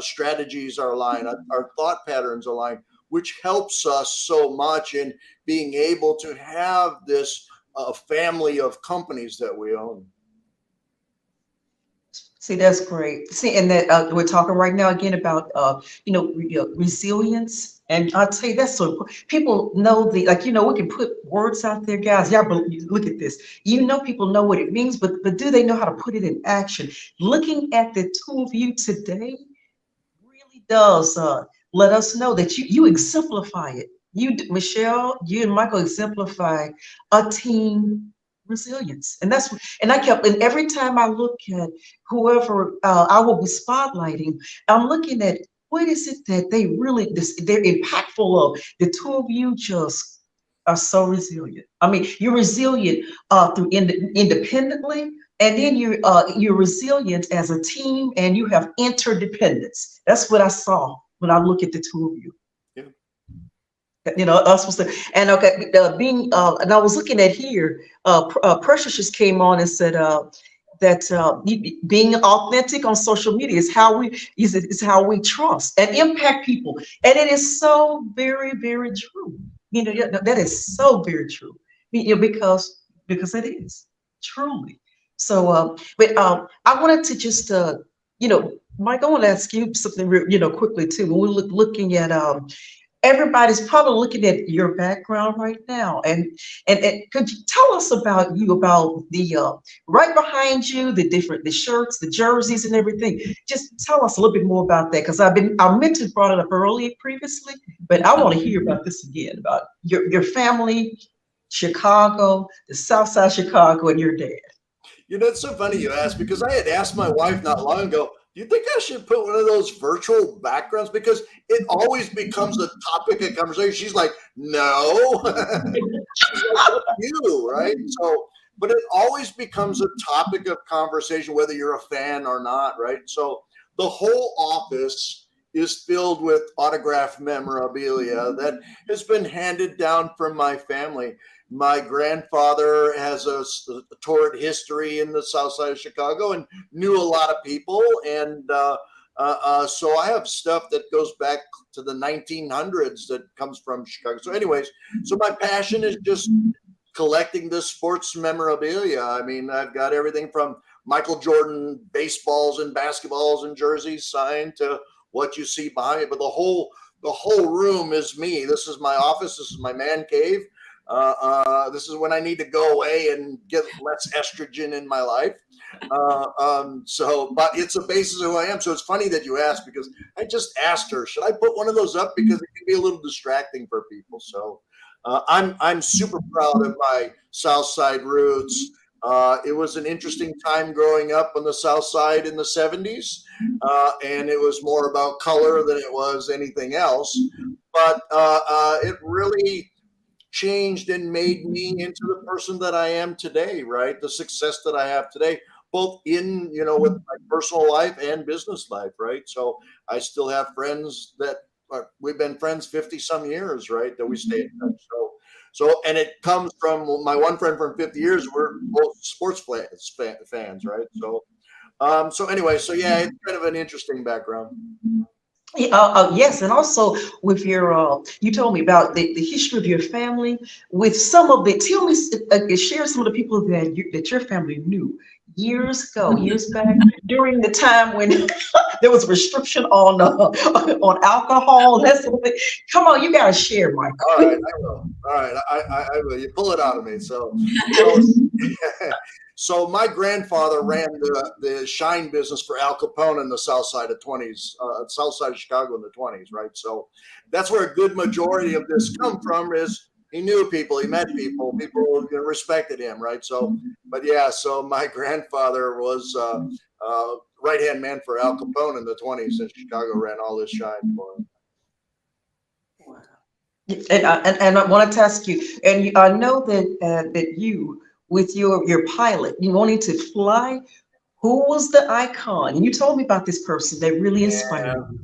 strategies are aligned, our thought patterns align, which helps us so much in being able to have this family of companies that we own. See, that's great. See, and that we're talking right now again about resilience, and I'll tell you that's so important. People know we can put words out there, guys. Yeah, but look at this. People know what it means, but do they know how to put it in action? Looking at the two of you today really does let us know that you exemplify it. Michelle, you and Michael exemplify a team resilience, and and every time I look at whoever I will be spotlighting, I'm looking at what is it that they're impactful of. The two of you just are so resilient. I mean, you're resilient through independently, and then you're resilient as a team, and you have interdependence. That's what I saw when I look at the two of you. Us was the, and okay, and I was looking at here, Precious just came on and said that being authentic on social media is how we trust and impact people, and it is so very, very true. That is so very true. Because it is truly. So, but I wanted to just Mike, I want to ask you something quickly too. When we're looking at everybody's probably looking at your background right now, and could you tell us about the right behind you, the shirts, the jerseys, and everything? Just tell us a little bit more about that, because I meant to brought it up earlier previously, but I want to hear about this again, about your family, Chicago, the South Side Chicago, and your dad. It's so funny you asked, because I had asked my wife not long ago, do you think I should put one of those virtual backgrounds? Because it always becomes a topic of conversation. She's like, no. She's like, you, right? So, but it always becomes a topic of conversation, whether you're a fan or not, right? So the whole office is filled with autographed memorabilia that has been handed down from my family. My grandfather has a torrid history in the South Side of Chicago and knew a lot of people. And so I have stuff that goes back to the 1900s that comes from Chicago. So anyways, so my passion is just collecting the sports memorabilia. I mean, I've got everything from Michael Jordan baseballs and basketballs and jerseys signed to what you see behind it. But the whole room is me. This is my office. This is my man cave. This is when I need to go away and get less estrogen in my life. But it's a basis of who I am. So it's funny that you asked, because I just asked her, should I put one of those up? Because it can be a little distracting for people. So I'm super proud of my South Side roots. It was an interesting time growing up on the South Side in the 70s. And it was more about color than it was anything else. But it really changed and made me into the person that I am today, right? The success that I have today. both in, with my personal life and business life, right? So I still have friends that we've been friends 50 some years, right? That we stay in touch. And it comes from my one friend from 50 years. We're both sports fans, right? So anyway, so yeah, it's kind of an interesting background. Yeah, yes, and also with your, you told me about the history of your family. With some of it, tell me, share some of the people that your family knew years ago, years back, during the time when there was restriction on on alcohol. That's sort of thing. Come on, you gotta share, Michael. All right, I will. All right, I will. You pull it out of me. So so my grandfather ran the shine business for Al Capone in the South Side of Chicago in the 20s, right? So that's where a good majority of this come from. Is he knew people, he met people, people respected him, right? So, but yeah, so my grandfather was right hand man for Al Capone in the 20s in Chicago, ran all this shine for him. And I wanted to ask you, and I know that you, with your pilot, you wanted to fly. Who was the icon? And you told me about this person that really Yeah. inspired you.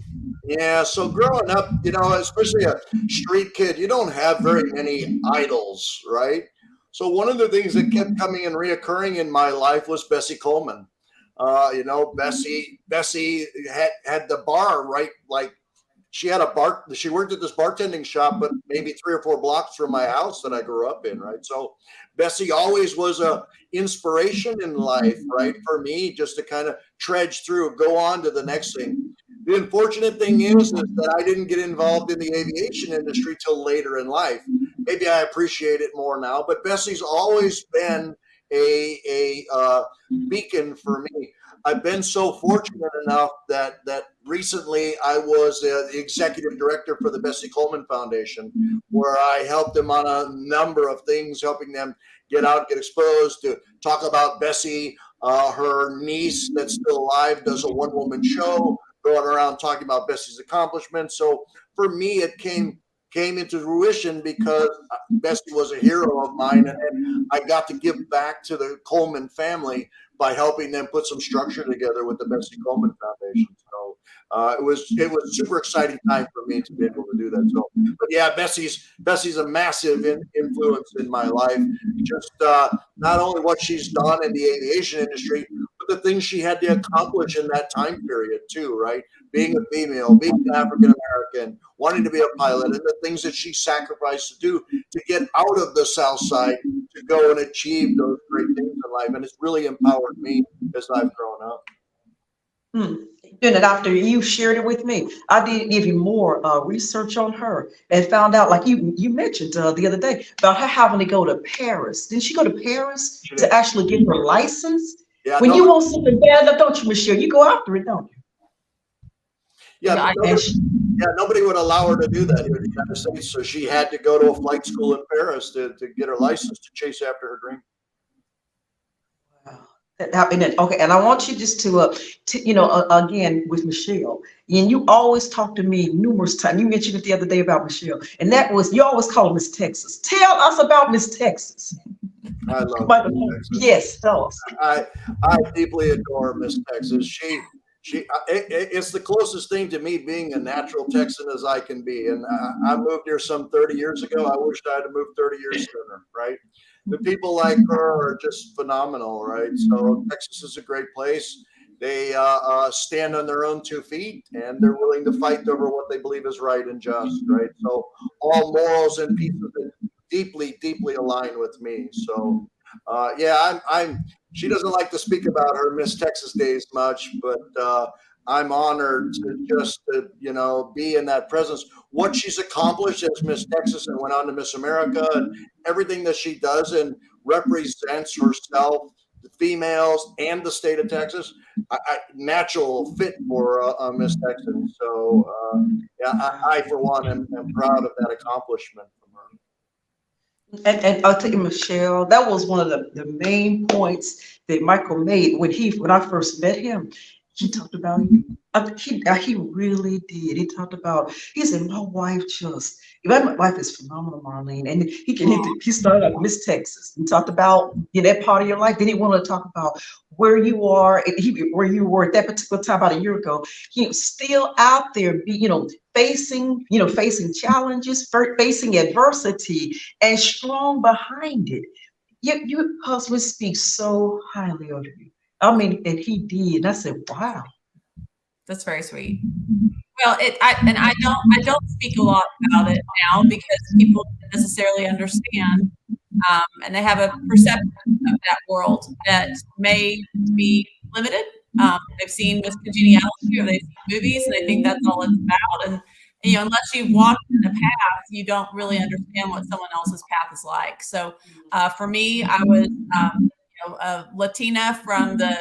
Yeah, so growing up, especially a street kid, you don't have very many idols, right? So one of the things that kept coming and reoccurring in my life was Bessie Coleman. Bessie had the bar right, like she had a bar. She worked at this bartending shop, but maybe 3 or 4 blocks from my house that I grew up in, right? So Bessie always was a inspiration in life, right? For me, just to kind of trudge through, go on to the next thing. The unfortunate thing is that I didn't get involved in the aviation industry till later in life. Maybe I appreciate it more now, but Bessie's always been a beacon for me. I've been so fortunate enough that recently I was the executive director for the Bessie Coleman Foundation, where I helped them on a number of things, helping them get out, get exposed, to talk about Bessie. Her niece that's still alive does a one-woman show going around talking about Bessie's accomplishments. So for me, it came into fruition because Bessie was a hero of mine, and I got to give back to the Coleman family by helping them put some structure together with the Bessie Coleman Foundation. So it was a super exciting time for me to be able to do that. So, but yeah, Bessie's a massive influence in my life. Just not only what she's done in the aviation industry, but the things she had to accomplish in that time period too, right? Being a female, being African American, wanting to be a pilot, and the things that she sacrificed to do to get out of the South Side to go and achieve those great things in life. And it's really empowered me as I've grown up. And after you shared it with me, I did give you more research on her and found out, like you mentioned the other day, about her having to go to Paris. Didn't she go to Paris to actually get her license? Yeah, When you want something bad enough, don't you, Michelle? You go after it, don't you? Yeah, nobody would allow her to do that here in the United States. So she had to go to a flight school in Paris to get her license to chase after her dream. Wow. Okay, and I want you just to again with Michelle, and you always talk to me numerous times. You mentioned it the other day about Michelle, and that was you always call her Miss Texas. Tell us about Miss Texas. I love Miss Texas. Yes, tell us. I deeply adore Miss Texas. It's the closest thing to me being a natural Texan as I can be. And I moved here some 30 years ago. I wish I had moved 30 years sooner, right? The people like her are just phenomenal, right? So Texas is a great place. They stand on their own 2 feet, and they're willing to fight over what they believe is right and just, right? So all morals and pieces deeply, deeply align with me. So yeah, she doesn't like to speak about her Miss Texas days much, but I'm honored to just be in that presence. What she's accomplished as Miss Texas and went on to Miss America, and everything that she does and represents herself, the females and the state of Texas, natural fit for Miss Texas. So yeah, I for one am proud of that accomplishment from her. And I'll tell you, Michelle, that was one of the main points that Michael made when I first met him. He talked about you. He really did. He talked about, he said, my wife just, my wife is phenomenal, Marlene. And he started out Miss Texas and talked about, that part of your life. Then he wanted to talk about where you are, and where you were at that particular time about a year ago. Still out there, facing challenges, facing adversity, and strong behind it. Your husband speaks so highly of you. I mean, and he did. And I said, wow. That's very sweet. Well, I don't speak a lot about it now because people don't necessarily understand, and they have a perception of that world that may be limited. They've seen Miss Congeniality, or they've seen movies, and they think that's all it's about. And unless you've walked in the path, you don't really understand what someone else's path is like. So, for me, I was a Latina from the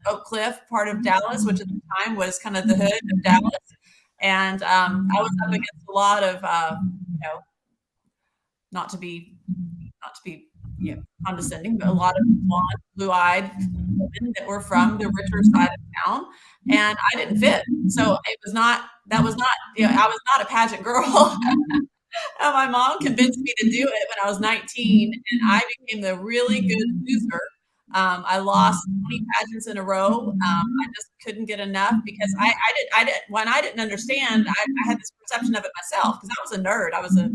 Oak Cliff part of Dallas, which at the time was kind of the hood of Dallas. And I was up against a lot of, not to be condescending, but a lot of blonde, blue-eyed women that were from the richer side of town, and I didn't fit. So I was not a pageant girl. My mom convinced me to do it when I was 19, and I became the really good loser. I lost 20 pageants in a row. I just couldn't get enough because when I didn't understand, I had this perception of it myself because I was a nerd. I was a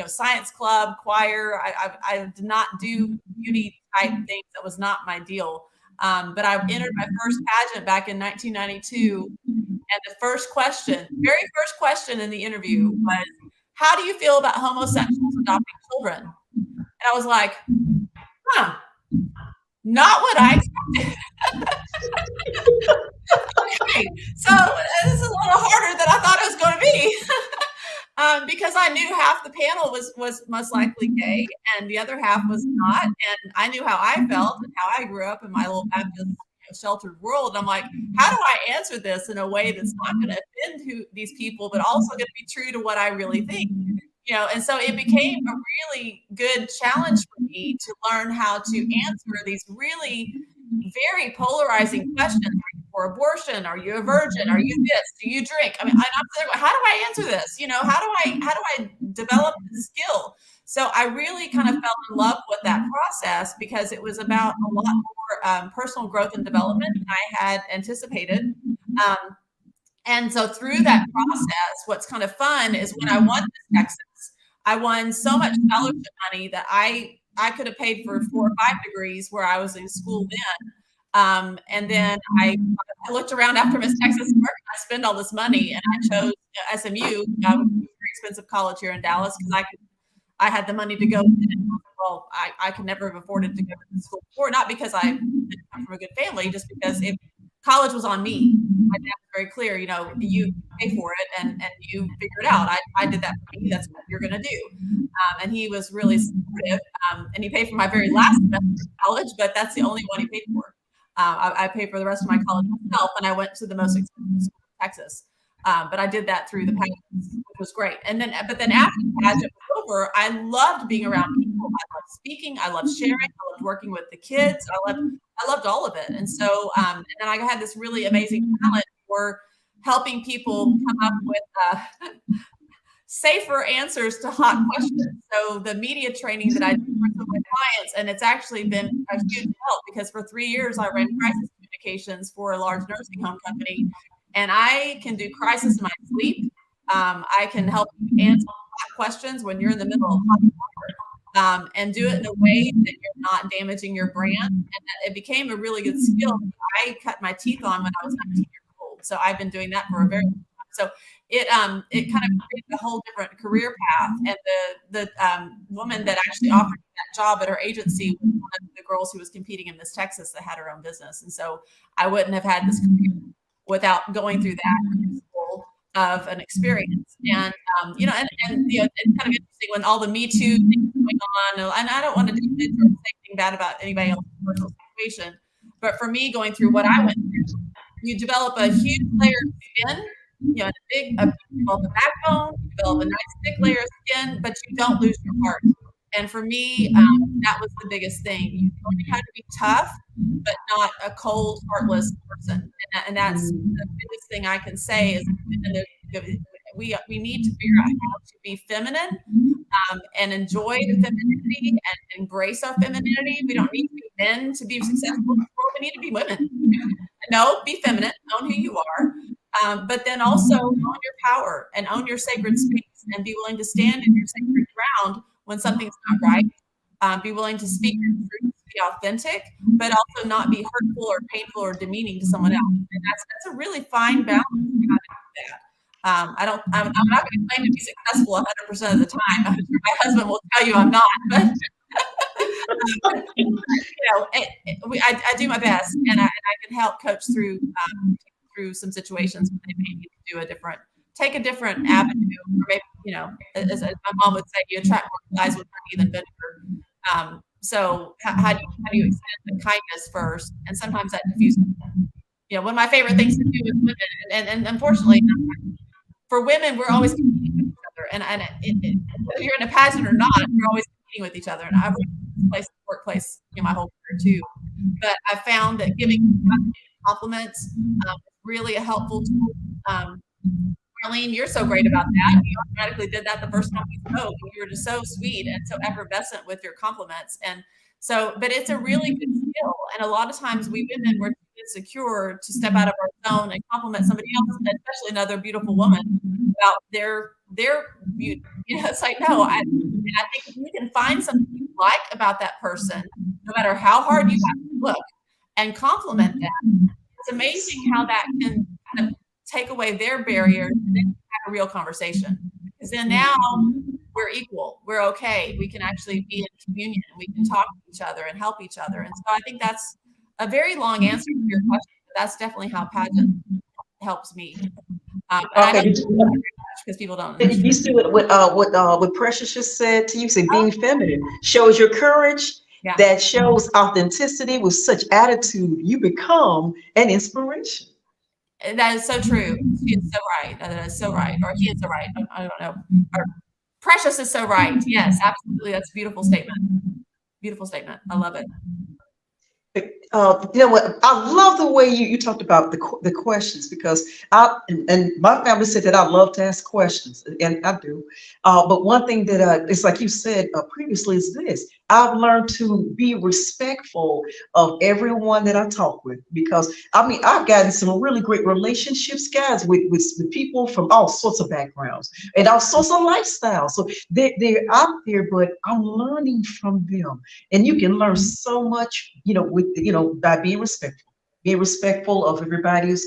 science club, choir. I did not do beauty type things. That was not my deal. But I entered my first pageant back in 1992, and the very first question in the interview was, "How do you feel about homosexuals adopting children?" And I was like, not what I expected. Okay, so this is a little harder than I thought it was going to be. Because I knew half the panel was most likely gay and the other half was not. And I knew how I felt and how I grew up in my little Baptist sheltered world. And I'm like, how do I answer this in a way that's not going to offend these people, but also going to be true to what I really think? And so it became a really good challenge for me to learn how to answer these really very polarizing questions. Are you for abortion? Are you a virgin? Are you this? Do you drink? I mean, I'm saying, how do I answer this? How do I develop the skill? So I really kind of fell in love with that process because it was about a lot more personal growth and development than I had anticipated. And so through that process, what's kind of fun is when I won Miss Texas, I won so much scholarship money that I could have paid for 4 or 5 degrees where I was in school then. And then I looked around after Miss Texas, where can I spend all this money? And I chose SMU, which is a very expensive college here in Dallas, because I had the money to go. Well, I could never have afforded to go to the school before, not because I didn't come from a good family, just because college was on me. My dad was very clear, you pay for it and you figure it out. I did that for me. That's what you're going to do. And he was really supportive. And he paid for my very last semester of college, but that's the only one he paid for. I paid for the rest of my college myself, and I went to the most expensive school in Texas. But I did that through the pageant, which was great. But then after the pageant was over, I loved being around people. I loved speaking. I loved sharing. I loved working with the kids. I loved all of it. And so, and then I had this really amazing talent for helping people come up with safer answers to hot questions. So the media training that I do for some of my clients, and it's actually been a huge help because for 3 years I ran crisis communications for a large nursing home company. And I can do crisis in my sleep. I can help you answer hot questions when you're in the middle of hot water, and do it in a way that you're not damaging your brand. And it became a really good skill I cut my teeth on when I was 19 years old. So I've been doing that for a very long time. So it kind of created a whole different career path. And the woman that actually offered me that job at her agency was one of the girls who was competing in Miss Texas that had her own business. And so I wouldn't have had this career without going through that crucible of an experience. And, it's kind of interesting when all the Me Too things going on, and I don't want to do anything bad about anybody else's personal situation, but for me, going through what I went through, you develop a huge layer of skin, you develop a backbone, you develop a nice thick layer of skin, but you don't lose your heart. And for me, that was the biggest thing. You learn how to be tough, but not a cold, heartless person. And that's the biggest thing I can say is we need to figure out how to be feminine and enjoy the femininity and embrace our femininity. We don't need to be men to be successful in the world. We need to be women. No, be feminine, own who you are, but then also own your power and own your sacred space and be willing to stand in your sacred ground when something's not right. Be willing to speak your truth, be authentic, but also not be hurtful or painful or demeaning to someone else. And that's a really fine balance how to do that. I'm not going to claim to be successful 100% of the time. I'm sure my husband will tell you I'm not, but I do my best, and I can help coach through some situations where they may need to do take a different avenue, or maybe, as my mom would say, you attract more guys with money than vinegar. So how do you extend the kindness first? And sometimes that diffuses. One of my favorite things to do with women, and unfortunately, for women, we're always competing with each other. And whether you're in a pageant or not, we're always competing with each other. And I've worked in this workplace my whole career too. But I found that giving compliments is really a helpful tool. Marlene, you're so great about that. You automatically did that the first time we spoke. You were just so sweet and so effervescent with your compliments. And so, but it's a really good skill. And a lot of times we women were insecure to step out of our zone and compliment somebody else, especially another beautiful woman, about their beauty. It's like, no, I think if you can find something you like about that person, no matter how hard you have to look, and compliment that, it's amazing how that can kind of take away their barriers and then have a real conversation. Because then now we're equal, we're okay, we can actually be in communion, we can talk to each other and help each other. And so I think that's a very long answer to your question, but that's definitely how pageant helps me. Okay. Because people don't. You see what Precious just said to you? Say being feminine shows your courage. Yeah. That shows authenticity with such attitude. You become an inspiration. That is so true. She is so right. That is so right. Or he is so right. I don't know. Or Precious is so right. Yes, absolutely. That's a beautiful statement. Beautiful statement. I love it. You know what? I love the way you talked about the questions, because and my family said that I love to ask questions, and I do. But one thing that it's like you said previously is this: I've learned to be respectful of everyone that I talk with, because I've gotten some really great relationships, guys, with people from all sorts of backgrounds and all sorts of lifestyles. So they're out there, but I'm learning from them, and you can learn so much, by being respectful of everybody's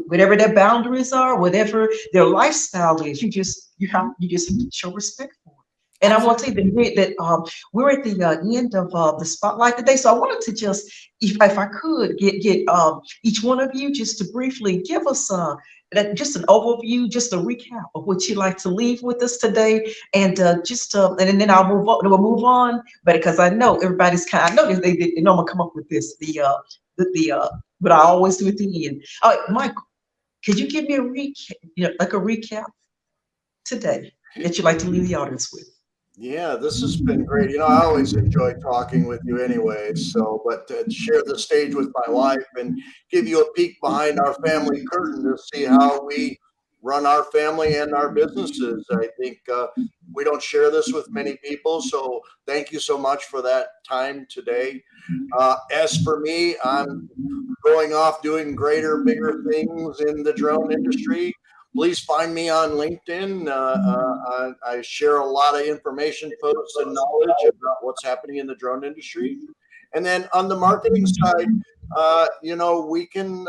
whatever their boundaries are, whatever their lifestyle is. You just have to show respect for it. And I want to tell you that we're at the end of the spotlight today, so I wanted to just, if I could, get each one of you just to briefly give us just an overview, just a recap of what you'd like to leave with us today, and and then we'll move on. But because I know everybody's I know they know I'm gonna come up with this, what I always do at the end. All right, Michael, could you give me a recap, like a recap today that you'd like to leave the audience with? Yeah, this has been great. I always enjoy talking with you anyway. But to share the stage with my wife and give you a peek behind our family curtain to see how we run our family and our businesses. I think we don't share this with many people. So thank you so much for that time today. As for me, I'm going off doing greater, bigger things in the drone industry. Please find me on LinkedIn. I share a lot of information, posts, and knowledge about what's happening in the drone industry. And then on the marketing side, we can,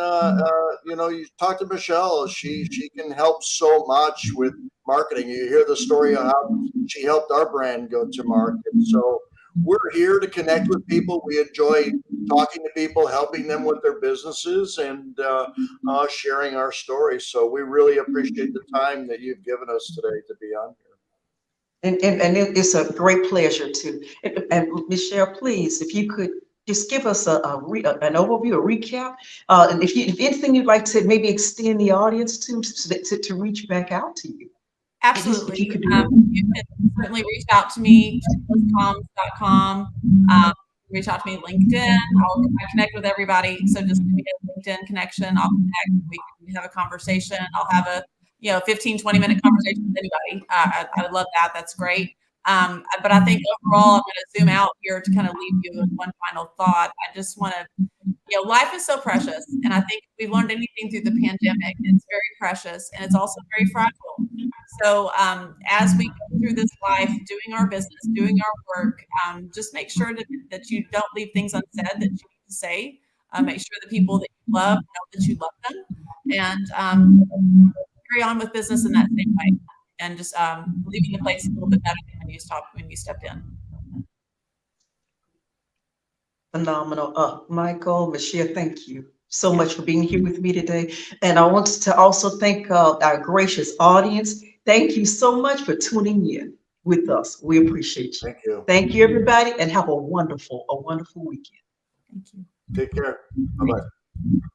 you talk to Michelle. She can help so much with marketing. You hear the story of how she helped our brand go to market. So we're here to connect with people. We enjoy talking to people, helping them with their businesses, and sharing our stories. So we really appreciate the time that you've given us today to be on here. And it's a great pleasure to. And Michelle, please, if you could just give us an overview, a recap, and if anything you'd like to maybe extend the audience to reach back out to you. Absolutely. If you could do You can certainly reach out to me, chicklesscoms.com. Reach out to me LinkedIn. I connect with everybody. So just give me a LinkedIn connection. I'll connect. We can have a conversation. I'll have a 15, 20-minute conversation with anybody. I would love that. That's great. But I think overall, I'm going to zoom out here to kind of leave you with one final thought. I just want to, life is so precious. And I think if we learned anything through the pandemic, it's very precious and it's also very fragile. So as we go through this life, doing our business, doing our work, just make sure that you don't leave things unsaid that you need to say. Make sure the people that you love know that you love them, and carry on with business in that same way, and just leaving the place a little bit better than when you stepped in. phenomenal. Michael, Michelle, thank you so much for being here with me today. And I want to also thank our gracious audience. Thank you so much for tuning in with us. We appreciate you. Thank you. Thank you, everybody, and have a wonderful weekend. Thank you. Take care. Bye-bye.